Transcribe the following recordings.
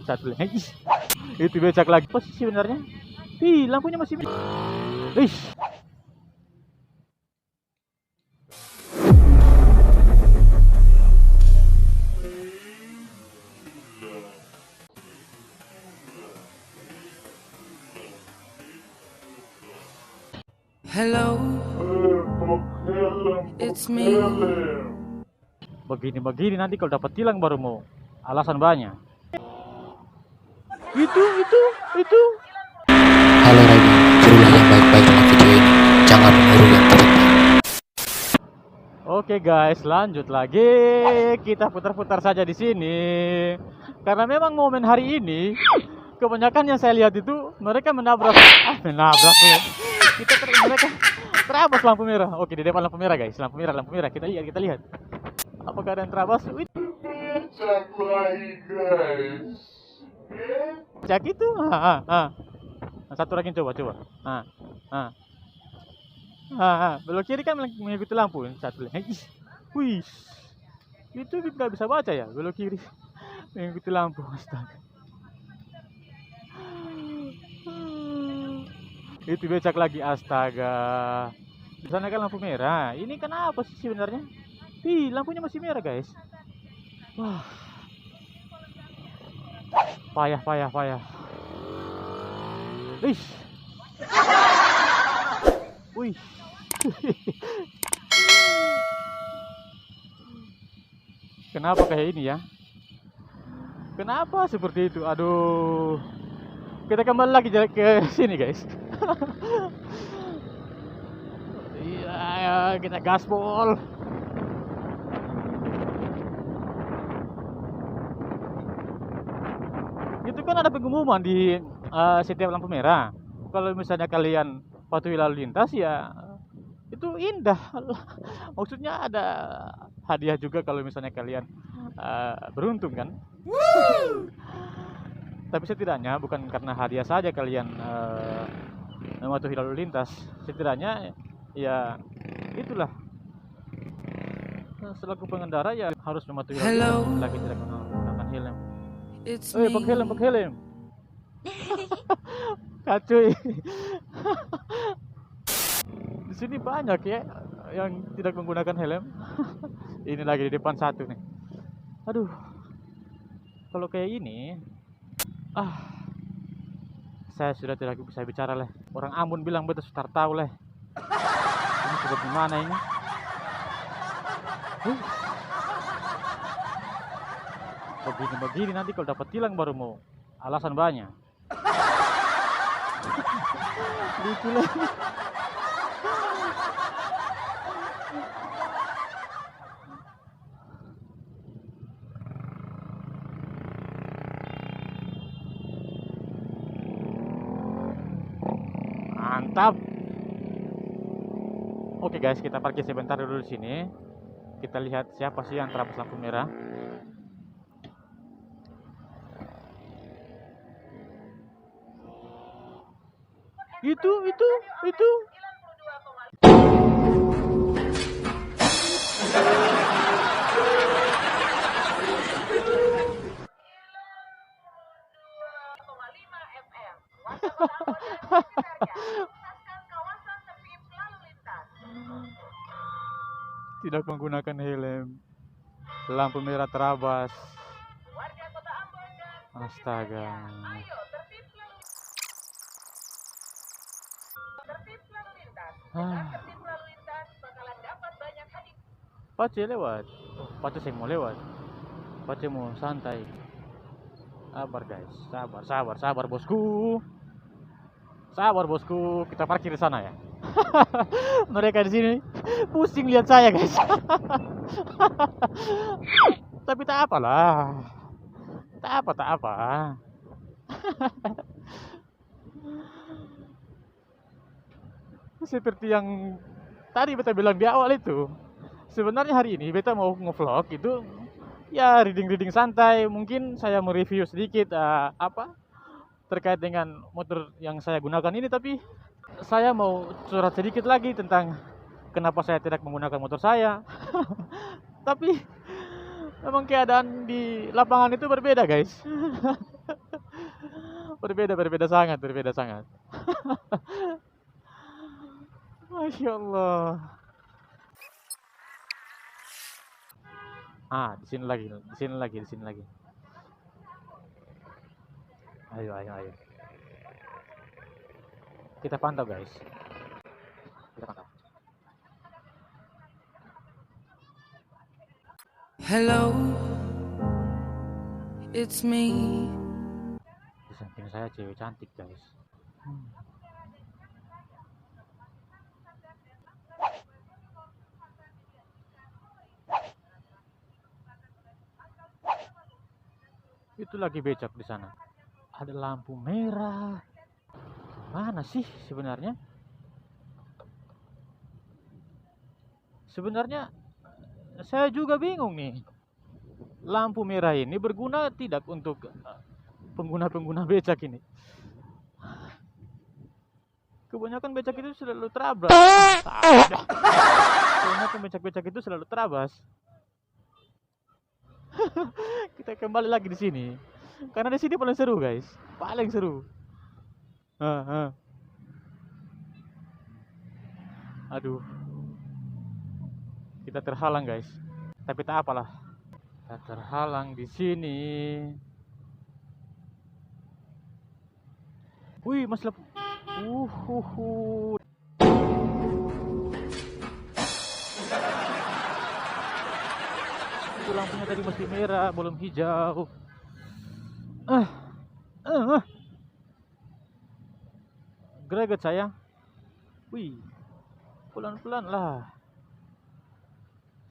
Satu lagi. Itu becak lagi. Posisi sebenarnya. Ih, lampunya masih. Ih. Hello, it's me. Begini nanti kalau dapat tilang baru mau alasan banyak. Itu. Halo Rabi, berilah yang baik-baik dengan video ini. Jangan meniru yang tidak baik. Oke guys, lanjut lagi. Kita putar-putar saja di sini. Karena memang momen hari ini kebanyakan yang saya lihat itu mereka menabrak loh. Mereka terabas lampu merah. Oke, di depan lampu merah guys, lampu merah. Kita lihat. Apakah ada yang terabas? Becak lagi guys. Cek itu. Satu lagi coba. Belok kiri kan mengikuti lampu. Satu lagi. Wih. Itu nggak bisa baca ya, belok kiri mengikuti lampu. Astaga. Itu becak lagi, astaga. Di sana kan lampu merah. Ini kenapa sih sebenarnya? Ih, lampunya masih merah, guys. Wah. Payah. Ih. Wih. Kenapa kayak ini ya? Kenapa seperti itu? Aduh. Kita kembali lagi ke sini, guys. Iya, kita gaspol. Itu kan ada pengumuman di setiap lampu merah. Kalau misalnya kalian patuhi lalu lintas ya itu indah. Maksudnya ada hadiah juga kalau misalnya kalian beruntung kan. Tapi setidaknya bukan karena hadiah saja kalian mematuhi lalu lintas. Setidaknya ya itulah, selaku pengendara ya harus mematuhi lalu lintas lagi tidak menggunakan helm. Pakai helm. Kacuy. Di sini banyak ya yang tidak menggunakan helm. Ini lagi di depan satu nih. Aduh. Kalau kayak ini, saya sudah tidak bisa bicara leh. Orang Ambon bilang betul sudah tahu leh. Ini sudah gimana ini? Begini nanti kalau dapat tilang baru mau alasan banyak. Lucu lah. Mantap. Oke guys, kita parkir sebentar dulu di sini. Kita lihat siapa sih yang terabas lampu merah. Itu. Tidak menggunakan helm. Lampu merah terabas. Astaga. Pace lewat. Pace saya mau lewat. Pace mau santai. Sabar guys, sabar bosku. Sabar bosku, kita parkir di sana ya. Mereka di sini pusing lihat saya guys. Tapi tak apalah. Tak apa. Seperti yang tadi beta bilang di awal itu. Sebenarnya hari ini beta mau nge-vlog itu ya reading santai. Mungkin saya mereview sedikit terkait dengan motor yang saya gunakan ini, tapi saya mau curhat sedikit lagi tentang kenapa saya tidak menggunakan motor saya. Tapi Memang keadaan di lapangan itu berbeda, guys. Berbeda sangat, berbeda sangat. Masya Allah. Di sini lagi, di sini lagi, di sini lagi. Ayo, ayo, ayo. Kita pantau, guys. Kita pantau. Hello, it's me. Di samping saya cewek cantik, guys. Itu lagi becak di sana. Ada lampu merah. Mana sih sebenarnya? Sebenarnya saya juga bingung nih. Lampu merah ini berguna tidak untuk pengguna-pengguna becak ini? Kebanyakan becak itu selalu terabas. Kebanyakan becak-becak itu selalu terabas. Kita kembali lagi di sini. Karena di sini paling seru, guys. Paling seru. Aduh. Kita terhalang, guys. Tapi tak apalah. Kita terhalang di sini. Wih, Mas Lep. Itu lampunya tadi masih merah, belum hijau. Greget saya. Wih, pelan-pelan lah.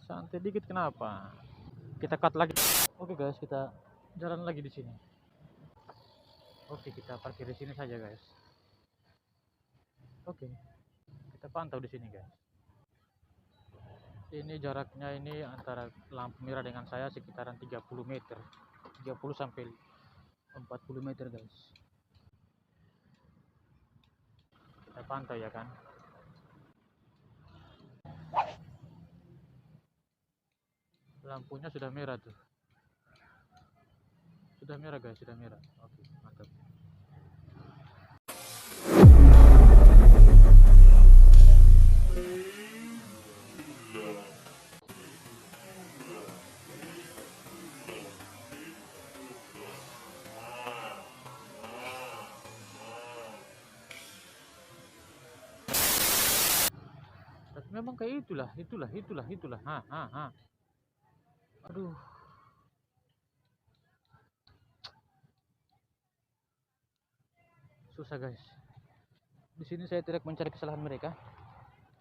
Santai dikit, kenapa? Kita cut lagi. Oke, guys, kita jalan lagi di sini. Oke, kita parkir di sini saja, guys. Oke, kita pantau di sini, guys. Ini jaraknya ini antara lampu merah dengan saya sekitaran 30 meter. 30 sampai 40 meter, guys. Kita pantau ya kan. Lampunya sudah merah tuh. Sudah merah, guys, sudah merah. Oke, mantap. Tapi memang kayak itulah. Aduh. Susah, guys. Di sini saya tidak mencari kesalahan mereka.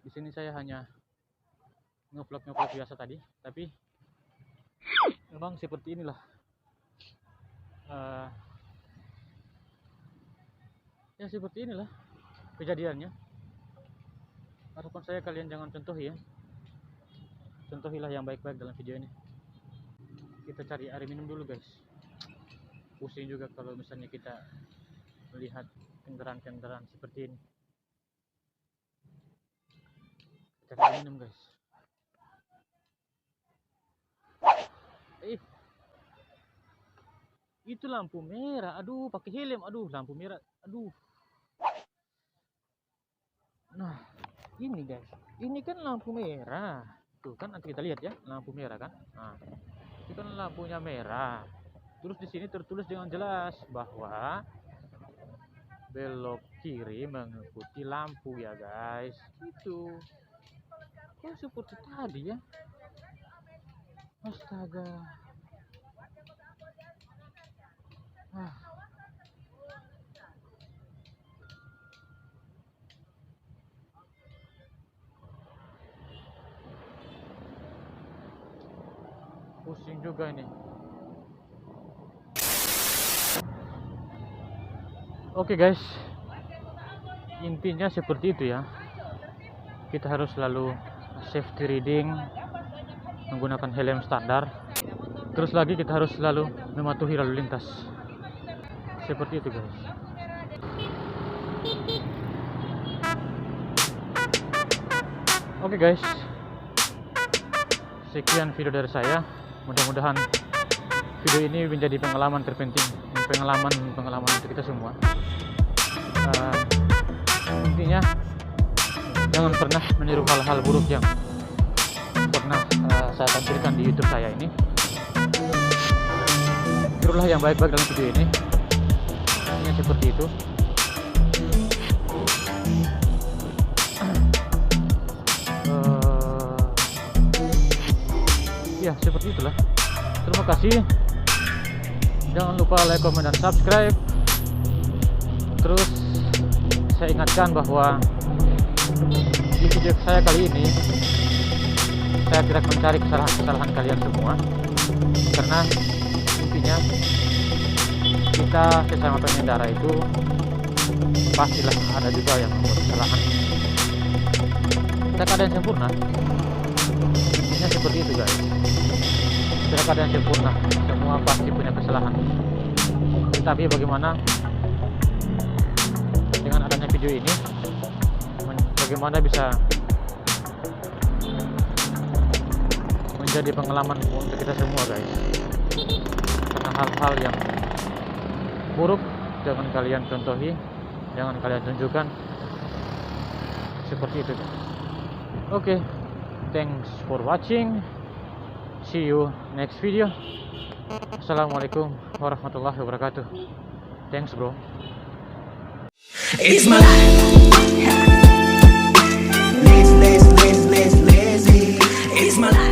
Di sini saya hanya ngevlog biasa tadi, tapi memang seperti inilah. Ya seperti inilah kejadiannya. Harapan saya kalian jangan contohi ya. Contohilah yang baik-baik dalam video ini. Kita cari air minum dulu, guys. Pusing juga kalau misalnya kita melihat kendaraan-kendaraan seperti ini. Kita cari minum, guys. Itu lampu merah. Aduh, pakai helm. Aduh, lampu merah. Aduh. Nah, ini, guys. Ini kan lampu merah. Tuh kan, nanti kita lihat ya, lampu merah kan. Nah, itu kan lampunya merah. Terus di sini tertulis dengan jelas bahwa belok kiri mengikuti lampu ya, guys. Itu kok seperti tadi ya. Astaga. Pusing juga ini. Oke, guys, intinya seperti itu ya. Kita harus selalu safety riding, menggunakan helm standar. Terus lagi kita harus selalu mematuhi lalu lintas. Seperti itu, guys. Oke, guys, sekian video dari saya. Mudah-mudahan video ini menjadi pengalaman terpenting, pengalaman untuk kita semua. Intinya jangan pernah meniru hal-hal buruk yang pernah saya tampilkan di YouTube saya ini. Tirulah yang baik-baik dalam video ini. Ini seperti itu. Ya seperti itulah. Terima kasih. Jangan lupa like, comment, dan subscribe. Terus saya ingatkan bahwa di video saya kali ini saya tidak mencari kesalahan-kesalahan kalian semua, karena intinya kita sesama pengendara itu pastilah ada juga yang membuat kesalahan. Tidak ada yang sempurna. Intinya seperti itu guys. Tidak ada yang sempurna. Semua pasti punya kesalahan. Tapi bagaimana dengan adanya video ini, bagaimana bisa menjadi pengalaman untuk kita semua guys. Karena hal-hal yang buruk jangan kalian contohi, jangan kalian tunjukkan. Seperti itu. Oke, thanks for watching. See you next video. Assalamualaikum warahmatullahi wabarakatuh. Thanks bro. It's my life. Lazy. It's my life.